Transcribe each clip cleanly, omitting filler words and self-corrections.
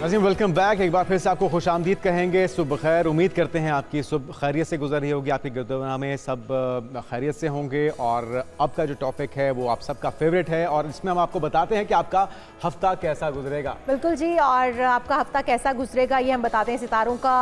नाज़रीन welcome back. एक बार फिर से आपको खुशामदीद कहेंगे। सुबह खैर, उम्मीद करते हैं आपकी सुबह खैरियत से गुजर रही होगी, आपकी गिरदोना में सब खैरियत से होंगे। और अब का जो टॉपिक है वो आप सबका फेवरेट है और इसमें हम आपको बताते हैं कि आपका हफ्ता कैसा गुजरेगा। बिल्कुल जी, और आपका हफ्ता कैसा गुजरेगा ये हम बताते हैं सितारों का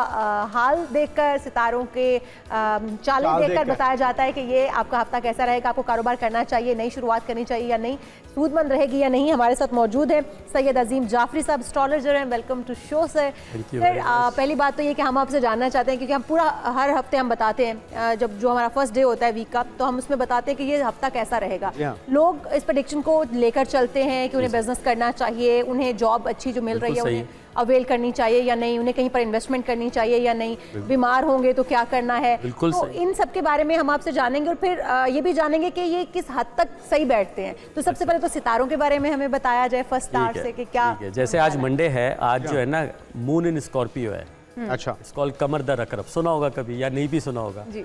हाल देखकर, सितारों के चालें देखकर बताया जाता है कि ये आपका हफ्ता कैसा रहेगा, आपको कारोबार करना चाहिए, नई शुरुआत करनी चाहिए या नहीं, सूदमंद रहेगी या नहीं। हमारे साथ मौजूद है सैयद अजीम जाफरी साहब, एस्ट्रोलॉजर हैं। Welcome to show sir. फिर पहली बात तो ये कि हम आपसे जानना चाहते हैं, क्योंकि हम पूरा हर हफ्ते हम बताते हैं, जब जो हमारा फर्स्ट डे होता है वीक का, तो हम उसमें बताते हैं कि ये हफ्ता कैसा रहेगा। लोग इस प्रेडिक्शन को लेकर चलते हैं कि उन्हें बिजनेस करना चाहिए, उन्हें जॉब अच्छी जो मिल रही है उन्हें अवेल करनी चाहिए या नहीं, उन्हें कहीं पर इन्वेस्टमेंट करनी चाहिए या नहीं, बीमार होंगे तो क्या करना है। तो इन सब के बारे में हम आपसे जानेंगे और फिर ये भी जानेंगे कि ये किस हद तक सही बैठते हैं। तो सबसे पहले तो सितारों के बारे में हमें बताया जाए फर्स्ट स्टार से कि क्या। जैसे आज मंडे है, आज जो है ना मून इन स्कॉर्पियो है। अच्छा, कॉल्ड कमर द रकरब, सुना होगा कभी या नहीं भी सुना होगा जी।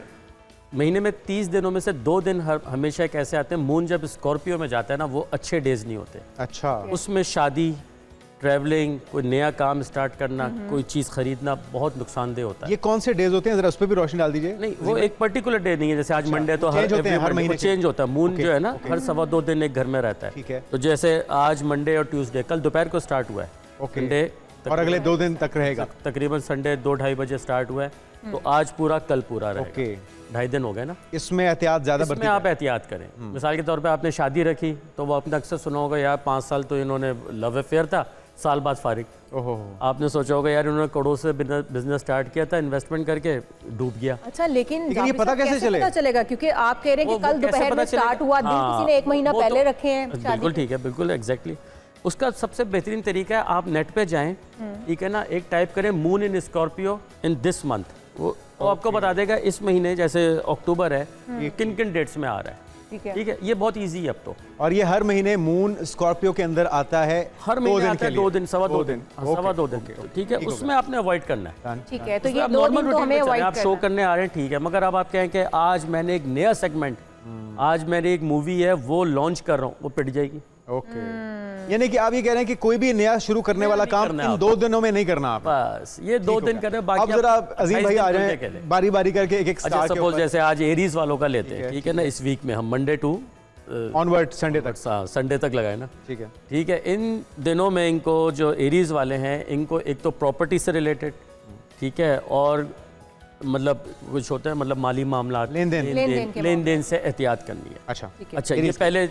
महीने में 30 दिनों में से 2 दिन हमेशा कैसे आते हैं, मून जब स्कॉर्पियो में जाता है ना, वो अच्छे डेज नहीं होते। अच्छा, उसमें शादी, ट्रैवलिंग, कोई नया काम स्टार्ट करना, कोई चीज़ खरीदना बहुत नुकसानदेह होता है। ये कौन से डेज होते हैं, जरा उस पर भी रोशनी डाल दीजिए। नहीं, वो एक पर्टिकुलर डे नहीं है। जैसे आज मंडे तो हर महीने चेंज होता है। मून जो है ना हर 2.25 दिन एक घर में रहता है। ठीक है। तो जैसे आज मंडे और ट्यूसडे, कल दोपहर को स्टार्ट हुआ है संडे, और अगले 2 दिन तक रहेगा तकरीबन। संडे 2-2:30 बजे स्टार्ट हुआ है, तो आज पूरा कल पूरा रहेगा। 2.5 दिन हो गए ना। इसमें एहतियात ज़्यादा बरतें, आप एहतियात करें। मिसाल के तौर पे आपने शादी रखी, तो वो आपने अक्सर सुना होगा यार 5 साल तो इन्होंने लव अफेयर था, साल बाद फारिग। आपने सोचा होगा यार इन्होंने करोड़ों से बिजनेस स्टार्ट किया था, इन्वेस्टमेंट करके डूब गया। अच्छा, लेकिन ये पता कैसे चलेगा? क्योंकि आप कह रहे हैं कि कल दोपहर में स्टार्ट हुआ, दिन किसी ने 1 महीना पहले रखे हैं। बिल्कुल ठीक है, बिल्कुल एग्जैक्टली। उसका सबसे बेहतरीन तरीका है आप नेट पे जाएं, ठीक है ना, एक टाइप करें moon in Scorpio in this month, वो आपको बता देगा इस महीने, जैसे अक्टूबर है, ये किन किन डेट्स में आ रहा है। ठीक है, ये बहुत इजी है अब तो। और ये हर महीने मून स्कॉर्पियो के अंदर आता है, हर महीने आता है, 2 दिन, सवा 2 दिन। ठीक है, उसमें आपने अवॉइड करना है। ठीक है, तो ये 2 दिन तो हमें अवॉइड करना है। आप शो करने आ रहे हैं, ठीक है, मगर अब आप कहें कि आज मैंने एक नया सेगमेंट, आज मेरी एक मूवी है वो लॉन्च कर रहा हूँ, वो पिट जाएगी। ओके, यानी कि आप ये कह रहे हैं कि कोई भी नया शुरू करने वाला काम इन 2 दिनों में नहीं करना आप। बस ये 2 दिन करने, बाकी अब जरा अजीम भाई आ रहे हैं, बारी बारी करके एक स्टार के ऊपर। जैसे आज एरीज वालों का लेते हैं, ठीक है ना, इस वीक में हम मंडे टू ऑनवर्ड संडे तक, संडे तक लगाए ना। ठीक है, इन दिनों में इनको जो एरीज वाले हैं, इनको एक तो प्रॉपर्टी से रिलेटेड, ठीक है, और मतलब कुछ होता है, मतलब माली मामला, लेन देन से एहतियात करनी है। अच्छा, ये पहले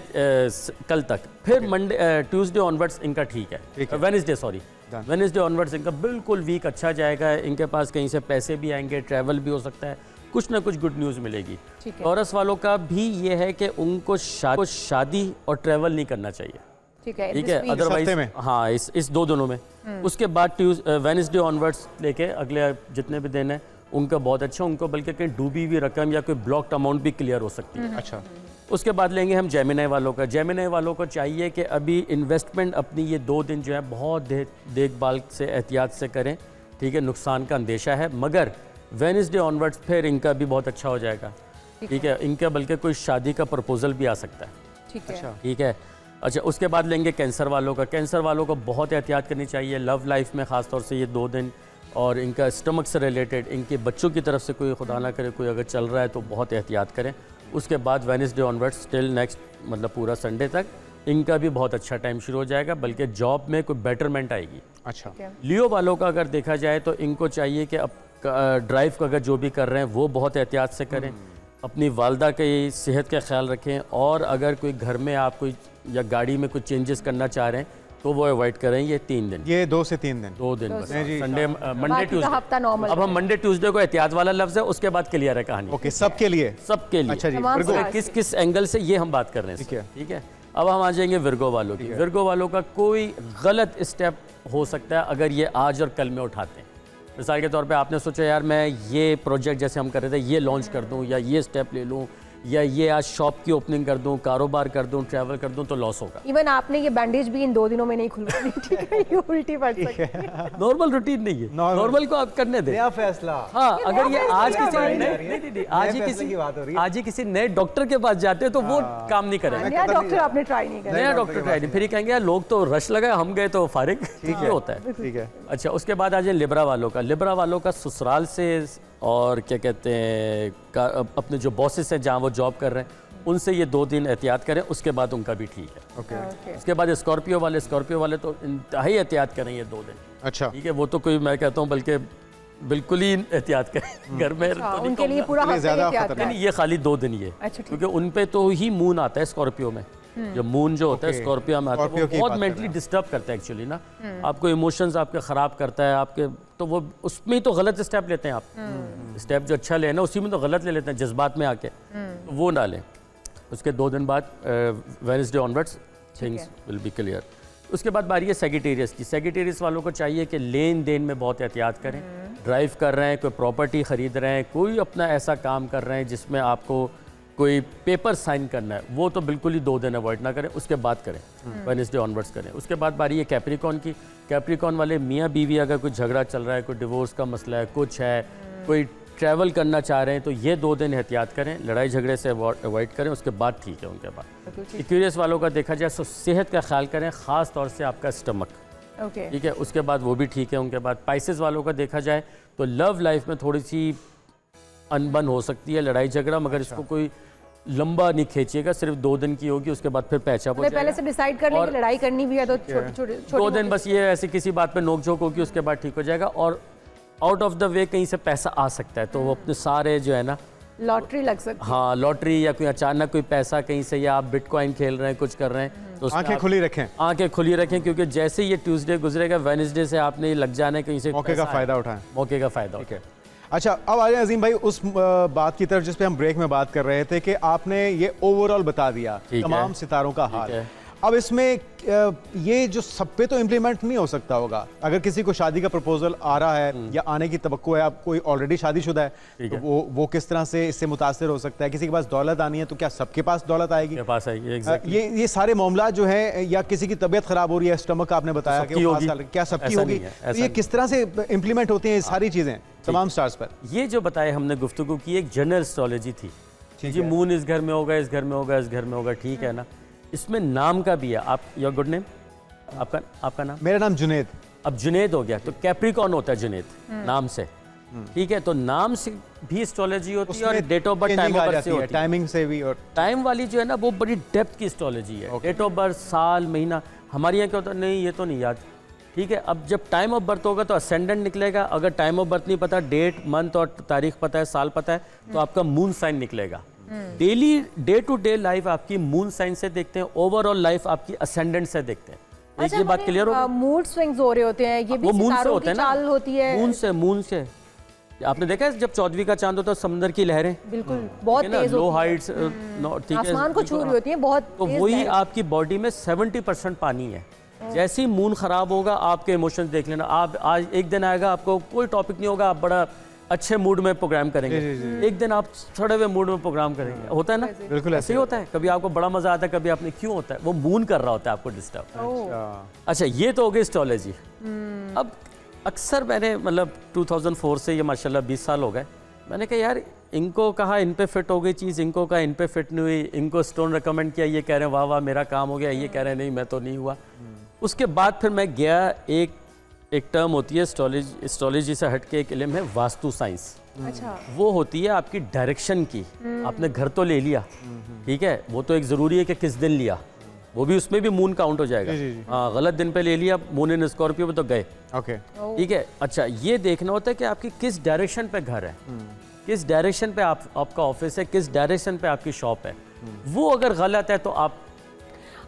कल तक, फिर मंडे ट्यूसडे ऑनवर्ड्स इनका ठीक है, वेडनेसडे ऑनवर्ड्स इनका बिल्कुल वीक अच्छा जाएगा। इनके पास कहीं से पैसे भी आएंगे, ट्रैवल भी हो सकता है, कुछ ना कुछ गुड न्यूज़ मिलेगी। टॉरस वालों का भी ये है कि उनको शादी और ट्रैवल नहीं करना चाहिए। ठीक है, अदरवाइज हाँ इस 2 दिनों में। उसके बाद वेडनेसडे ऑनवर्ड्स लेके अगले जितने भी दिन है उनका बहुत अच्छा, उनको बल्कि कहीं डूबी हुई रकम या कोई ब्लॉक्ड अमाउंट भी क्लियर हो सकती है। अच्छा, उसके बाद लेंगे हम जेमिनी वालों का। जेमिनी वालों को चाहिए कि अभी इन्वेस्टमेंट अपनी ये 2 दिन जो है बहुत देखभाल से, एहतियात से करें। ठीक है, नुकसान का अंदेशा है, मगर वेडनेसडे ऑनवर्ड्स फिर इनका भी बहुत अच्छा हो जाएगा। ठीक है, इनका बल्कि कोई शादी का प्रपोजल भी आ सकता है। ठीक है। अच्छा, उसके बाद लेंगे कैंसर वालों का। कैंसर वालों को बहुत एहतियात करनी चाहिए लव लाइफ में, ख़ासतौर से ये 2 दिन। और इनका स्टमक से रिलेटेड, इनके बच्चों की तरफ से कोई खुदा ना करे कोई अगर चल रहा है तो बहुत एहतियात करें। उसके बाद वेडनेसडे ऑनवर्ड्स टिल नेक्स्ट, मतलब पूरा संडे तक इनका भी बहुत अच्छा टाइम शुरू हो जाएगा, बल्कि जॉब में कोई बेटरमेंट आएगी। अच्छा, लियो वालों का अगर देखा जाए तो इनको चाहिए कि अब ड्राइव का अगर जो भी कर रहे हैं वो बहुत एहतियात से करें, अपनी वालदा की सेहत का ख्याल रखें, और अगर कोई घर में आप कोई या गाड़ी में कुछ चेंजेस करना चाह रहे हैं तो वो अवॉइड करें। ये 3 दिन, ये 2 से 3 दिन, 2 दिन बस, संडे, मंडे, ट्यूसडे। अब हम मंडे ट्यूसडे को एहतियात वाला लफ्ज है, उसके बाद क्लियर है कहानी। ओके, सबके लिए। अच्छा जी, किस एंगल से ये हम बात कर रहे हैं। ठीक है, अब हम आ जाएंगे विर्गो वालों की। विर्गो वालों का कोई गलत स्टेप हो सकता है अगर ये आज और कल में उठाते हैं। मिसाल के तौर पे आपने सोचा यार मैं ये प्रोजेक्ट जैसे हम कर रहे थे ये लॉन्च कर दूं, या ये स्टेप ले लूं, या ये आज शॉप की ओपनिंग कर दूं, कारोबार कर दूं, ट्रैवल कर दूं तो लॉस होगा। इवन आपने ये बैंडेज भी इन 2 दिनों में नहीं खुलवानी, ठीक है, ये उल्टी पड़ सकती है। नॉर्मल रूटीन नहीं है, नॉर्मल को आप करने दें। नया फैसला। हाँ, अगर ये आज किसी नहीं, आज ही किसी नए डॉक्टर के पास जाते हैं तो वो काम नहीं करेंगे। नया डॉक्टर आपने ट्राई नहीं करा। नया डॉक्टर ट्राई नहीं, फिर ये कहेंगे यार लोग तो रश लगा, हम गए तो फारिग, ठीक है होता है। ठीक है। अच्छा, उसके बाद आ जाए लिब्रा वालों का। लिब्रा वालों का ससुराल से और क्या कहते हैं अपने जो बॉसेस हैं जहाँ वो जॉब कर रहे हैं उनसे ये 2 दिन एहतियात करें, उसके बाद उनका भी ठीक है। ओके। उसके बाद स्कॉर्पियो वाले तो इंतहाई एहतियात करें ये 2 दिन। अच्छा, ठीक है, वो तो कोई मैं कहता हूँ बल्कि बिल्कुल ही एहतियात करें घर में। अच्छा, तो उनके लिए पूरा हफ्ता ज़्यादा एहतियात खतरनाक। करें। ये खाली 2 दिन ही है। अच्छा, ठीक। क्योंकि उन पे तो ही मून आता है स्कॉर्पियो में। जो मून जो होता है स्कॉर्पियो में आता है स्कॉर्पियो वो की बहुत बात कर मेंटली रहे हैं। डिस्टर्ब करता है एक्चुअली ना। आपको इमोशंस आपके ख़राब करता है आपके, तो वो उसमें ही तो गलत स्टेप लेते हैं आप। स्टेप जो अच्छा लेना उसी में तो गलत ले लेते हैं जज्बात में आके, तो वो ना लें। उसके 2 दिन बाद Wednesday onwards things will be clear. उसके बाद बारी है सेगिटेरियस की। सेगिटेरियस वालों को चाहिए कि लेन देन में बहुत एहतियात करें। ड्राइव कर रहे हैं, कोई प्रॉपर्टी ख़रीद रहे हैं, कोई अपना ऐसा काम कर रहे हैं जिसमें आपको कोई पेपर साइन करना है, वो तो बिल्कुल ही 2 दिन अवॉइड ना करें, उसके बाद करें, वेडनेसडे ऑनवर्ड्स करें। उसके बाद बारी है कैप्रिकॉन की। कैप्रिकॉन वाले मियाँ बीवी अगर कोई झगड़ा चल रहा है, कोई डिवोर्स का मसला है, कुछ है, कोई ट्रैवल करना चाह रहे हैं, तो ये 2 दिन एहतियात करें, लड़ाई झगड़े से अवॉइड करें, उसके बाद ठीक है उनके बाद। एक्वेरियस वालों का देखा जाए तो सेहत का ख्याल करें, ख़ास तौर से आपका स्टमक, ओके, ठीक है, उसके बाद वो भी ठीक है उनके बाद। पाइसेस वालों का देखा जाए तो लव लाइफ में थोड़ी सी अनबन हो सकती है, लड़ाई झगड़ा, मगर इसको कोई लंबा नहीं खींचिएगा, सिर्फ 2 दिन की होगी, उसके बाद फिर पैचअप हो जाएगा। पहले से डिसाइड कर लें कि लड़ाई करनी भी है तो छोटी 2 दिन बस ये ऐसी किसी बात पे नोक-झोंक होगी, उसके बाद ठीक हो जाएगा। और आउट ऑफ द वे कहीं से पैसा आ सकता है, तो वो अपने सारे जो है ना, लॉटरी लग सकती है। हाँ, लॉटरी या कोई अचानक कोई पैसा कहीं से, या आप बिटकॉइन खेल रहे हैं, कुछ कर रहे हैं, तो आंखें खुली रखें। आंखें खुली रखें, क्योंकि जैसे ये ट्यूसडे गुजरेगा, वेडनेसडे से आपने ये लग जाना है कहीं से, मौके का फ़ायदा उठाएं। मौके का फ़ायदा उठाएं। अच्छा, अब आ जाए अजीम भाई उस बात की तरफ जिस पे हम ब्रेक में बात कर रहे थे कि आपने ये ओवरऑल बता दिया तमाम सितारों का हाल। अब इसमें ये जो सब पे तो इम्प्लीमेंट नहीं हो सकता होगा। अगर किसी को शादी का प्रपोजल आ रहा है या आने की तवक्को है, आप कोई ऑलरेडी शादीशुदा है, तो वो किस तरह से इससे मुतासिर हो सकता है? किसी के पास दौलत आनी है तो क्या सबके पास दौलत आएगी? पास आएगी, exactly। ये सारे मामला जो है, या किसी की तबीयत खराब हो रही है, स्टमक आपने बताया कि क्या सबकी होगी, तो ये किस तरह से इम्प्लीमेंट होती है सारी चीजें तमाम स्टार्स पर? ये जो बताए हमने गुफ्तगू की, एक जनरल एस्ट्रोलॉजी थी जी, मून इस घर में होगा, इस घर में होगा, इस घर में होगा, ठीक है ना। इसमें नाम का भी है। आप, योर गुड नेम, आपका नाम? मेरा नाम जुनेद। अब जुनेद हो गया तो कैप्रिकॉन होता है जुनेद नाम से, ठीक है। तो नाम से भी एस्ट्रोलॉजी होती है और date of birth, time of birth से होती है, टाइमिंग से भी। और टाइम वाली जो है ना वो बड़ी डेप्थ की एस्ट्रोलॉजी है। डेट ऑफ बर्थ, साल, महीना। हमारे यहाँ क्या होता है, नहीं ये तो नहीं याद, ठीक है। अब जब टाइम ऑफ बर्थ होगा तो असेंडेंट निकलेगा। अगर टाइम ऑफ बर्थ नहीं पता, डेट, मंथ और तारीख पता है, साल पता है, तो आपका मून साइन निकलेगा। Daily day to day life आपकी मून साइन से देखते हैं, ओवरऑल लाइफ आपकी असेंडेंट से देखते हैं। अच्छा, ये बात क्लियर हो? मूड स्विंग्स हो रहे होते हैं, ये भी सितारों की चाल होती है। मून से आपने देखा है जब 14वीं का चांद होता है, समुद्र की लहरें बिल्कुल बहुत तेज लो होती हाइट्स, ठीक है, आसमान को छू रही होती है, बहुत तो तेज वही लहरें। आपकी बॉडी में 70% पानी है। जैसे ही मून खराब होगा, आपके इमोशंस देख लेना। आप आज एक दिन आएगा, आपको कोई टॉपिक नहीं होगा, आप बड़ा अच्छे मूड में प्रोग्राम करेंगे। एक दिन आप सड़े हुए मूड में प्रोग्राम करेंगे, होता है ना, बिल्कुल ऐसे ही होता है। कभी आपको बड़ा मजा आता है, कभी आपने क्यों होता है, वो मून कर रहा होता है आपको डिस्टर्ब। अच्छा, ये तो हो गई एस्ट्रोलॉजी। अब अक्सर मैंने मतलब 2004 से ये माशाल्लाह 20 साल हो गए, मैंने कहा यार इनको कहा इन पे फिट हो गई चीज़, इनको कहा इन पे फिट नहीं हुई, इनको स्टोन रिकमेंड किया, ये कह रहे हैं वाह वाह मेरा काम हो गया, ये कह रहे हैं नहीं मैं तो नहीं हुआ। उसके बाद फिर मैं गया, एक टर्म होती है एस्ट्रोलॉजी से हट के एक इल्म है वास्तु साइंस। अच्छा, वो होती है आपकी डायरेक्शन की। आपने घर तो ले लिया, ठीक है, वो तो एक ज़रूरी है कि किस दिन लिया, वो भी उसमें भी मून काउंट हो जाएगा। हाँ, गलत दिन पे ले लिया, मून इन स्कॉर्पियो में तो गए, ओके, ठीक है। अच्छा, ये देखना होता है कि आपकी किस डायरेक्शन पे घर है, किस डायरेक्शन पे आपका ऑफिस है, किस डायरेक्शन पे आपकी शॉप है। वो अगर गलत है तो आप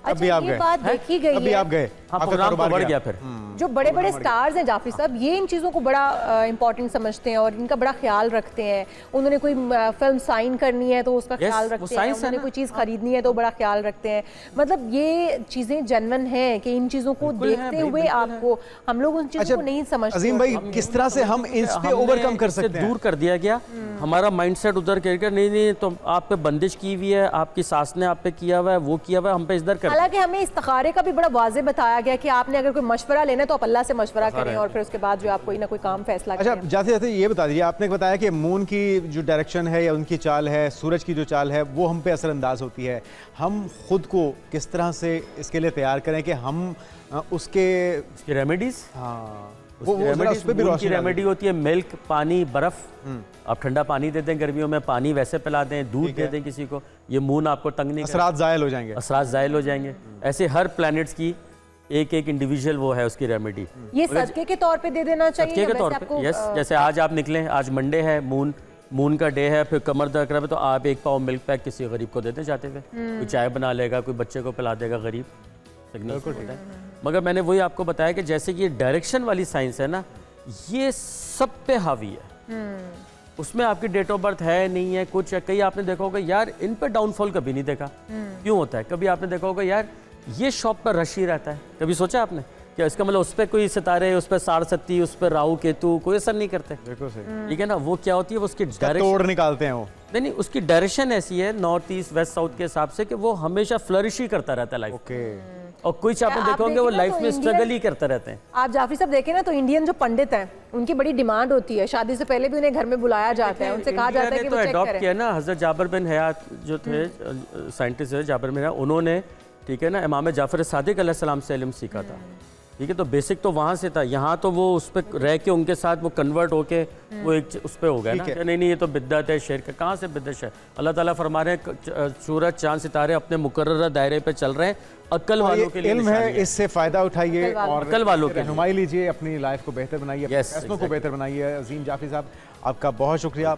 अभी आप ये गए बात देखी गई अभी है। आप गए हाँ, आपका प्रोग्राम तो कारोबार बढ़ गया। गया फिर। जो बड़े बड़े स्टार्स हैं जाफी साहब, ये इन चीज़ों को बड़ा इंपॉर्टेंट समझते हैं और इनका बड़ा ख्याल रखते हैं। उन्होंने कोई फिल्म साइन करनी है तो उसका Yes, ख्याल वो रखते हैं, science है उन्होंने ना। कोई चीज़ खरीदनी है तो बड़ा ख्याल रखते हैं। मतलब ये चीज़ें जेन्युइन हैं कि इन चीज़ों को बिल्कुल है देखते भाई, हुए बिल्कुल आपको हम लोग उन चीज़ों को नहीं समझते। अजीम भाई किस तरह से हम इस पे ओवरकम कर सकते हैं? दूर कर दिया गया हमारा माइंडसेट उधर कर नहीं नहीं तो आप पे बंदिश की हुई है, आपकी सास ने आप पे किया हुआ है, वो किया हुआ है, हम पे इधर कर। हालांकि हमें इस्तिखारे का भी बड़ा वाज़े बताया गया कि आपने अगर कोई मशवरा लेना है तो आप अल्लाह से मशवरा करें और फिर उसके बाद जो आप कोई ना कोई काम फैसला अच्छा करें। जाते जाते ये बता दीजिए, आपने बताया कि मून की जो डायरेक्शन है या उनकी चाल है, सूरज की जो चाल है वो हम पे असरअंदाज होती है। हम खुद को किस तरह से इसके लिए तैयार करें कि हम उसके रेमेडीज, हाँ वो जरा उस पे भी रोशनी डालें। रेमेडी होती है मिल्क, पानी, बर्फ। आप ठंडा पानी दे दें गर्मियों में, पानी वैसे पिला दें, दूध दे दें किसी को, ये मून आपको तंग नहीं करेगा, असरात ज़ायल हो जाएंगे। असरात ज़ायल हो जाएंगे। ऐसे हर प्लैनेट्स की एक एक इंडिविजुअल वो है उसकी रेमेडी। ये सदके के तौर पे दे देना चाहिए सदके या के वैसे तौर आपको, पे, यस। जैसे आज आप निकले, आज मंडे है, मून का डे है, फिर कमर दर्द कर तो आप एक पाव मिल्क पैक किसी गरीब को देते जाते हुए, कोई चाय बना लेगा, कोई बच्चे को पिला देगा गरीब। मगर मैंने वही आपको बताया कि जैसे कि ये डायरेक्शन वाली साइंस है ना, ये सब पे हावी है। उसमें आपकी डेट ऑफ बर्थ है नहीं है, कुछ है। कई आपने देखा होगा यार इन पे डाउनफॉल कभी नहीं देखा, क्यों होता है? कभी आपने देखा होगा यार ये शॉप पर रश ही रहता है, कभी सोचा आपने क्या इसका मतलब उस पर कोई सितारे, उस पर सारसती, उस पर राहु केतु कोई असर नहीं करते? बिल्कुल सही। ठीक है ना। वो क्या होती है, वो उसकी डायरेक्शन, तोड़ निकालते हैं वो। नहीं, उसकी डायरेक्शन ऐसी है नॉर्थ ईस्ट वेस्ट साउथ के हिसाब से कि वो हमेशा फ्लरिश ही करता रहता है लाइफ। ओके। और कुछ आपने आप देखा होंगे वो देखिए ना लाइफ तो में इंडियन- स्ट्रगल ही करते रहते हैं। आप जाफरी साहब देखें ना तो इंडियन जो पंडित हैं उनकी बड़ी डिमांड होती है, शादी से पहले भी उन्हें घर में बुलाया जाता है, उनसे कहा इंडिया जाता है ने कि तो वो चेक अडॉप्ट करें। किया ना, हजरत जाबिर बिन हयात जो थे साइंटिस्ट है, जाबिर बिन हयात, उन्होंने ठीक है ना इमाम जाफर सादिक अलैहिस्सलाम से इल्म सीखा था। ठीक है, तो बेसिक तो वहाँ से था। यहाँ तो वो उस पर रह के उनके साथ वो कन्वर्ट होके वो एक उस पर हो गया ना कि नहीं ये तो बिद्दत है, शेर का। कहाँ से बिद्दत है? अल्लाह ताला फरमा रहे हैं सूरज चांद सितारे अपने मुकर्रर दायरे पे चल रहे हैं, अक्ल वालों के लिए इल्म है, निशानी है। इससे फायदा उठाइए और अक्ल वालों के लिए रहनुमाई लीजिए, अपनी लाइफ को बेहतर बनाइए, अपने Yes, फैसलों को बेहतर बनाइए। अजीम जाफरी साहब आपका बहुत शुक्रिया।